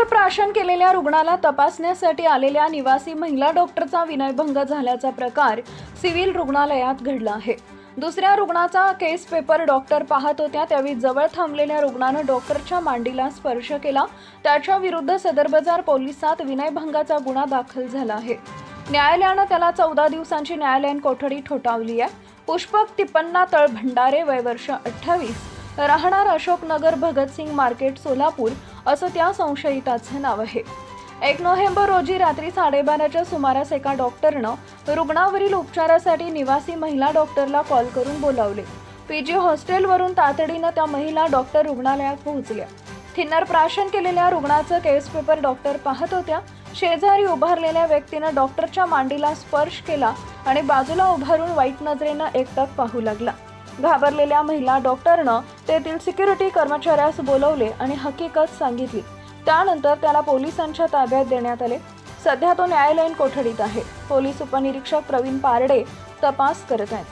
प्राशन केलेल्या रुग्णाला तपासण्यासाठी आलेल्या निवासी महिला डॉक्टरचा विनयभंग झाल्याचा प्रकार सिव्हिल रुग्णालयात घडला आहे। दुसऱ्या रुग्णाचा केस पेपर डॉक्टर पाहत होत्या त्यावेळी जवळ थांबलेल्या रुग्णानं डॉक्टरच्या मांडीला स्पर्श केला। त्याच्या विरुद्ध सदर बाजार पोलिसात विनयभंगाचा गुन्हा दाखल झाला आहे। न्यायालयानं त्याला 14 दिवसांची न्यायालयीन कोठडी ठोठावली आहे। पुष्पक तिप्पण्णा तळभंडारे वय वर्ष 28 राहणार अशोकनगर भगतसिंग मार्केट सोलापूर असं त्या संशयिताचं नाव आहे। 1 नोव्हेंबर रोजी रात्री 12:30च्या सुमारास एका डॉक्टरनं रुग्णावरील उपचारासाठी निवासी महिला डॉक्टरला कॉल करून बोलावले। पीजी हॉस्टेलवरून तातडीनं त्या महिला डॉक्टर रुग्णालयात पोहोचल्या। थिन्नर प्राशन केलेल्या रुग्णाचं केस पेपर डॉक्टर पाहत होत्या। शेजारी उभारलेल्या व्यक्तीनं डॉक्टरच्या मांडीला स्पर्श केला आणि बाजूला उभारून वाईट नजरेनं एकटक पाहू लागला। घाबरलेल्या महिला डॉक्टरनं तेथील सिक्युरिटी कर्मचाऱ्यास बोलवले आणि हकीकत सांगितली। त्यानंतर त्याला पोलिसांच्या ताब्यात देण्यात आले। सध्या तो न्यायालयीन कोठडीत आहे। पोलीस उपनिरीक्षक प्रवीण पारडे तपास करत आहेत।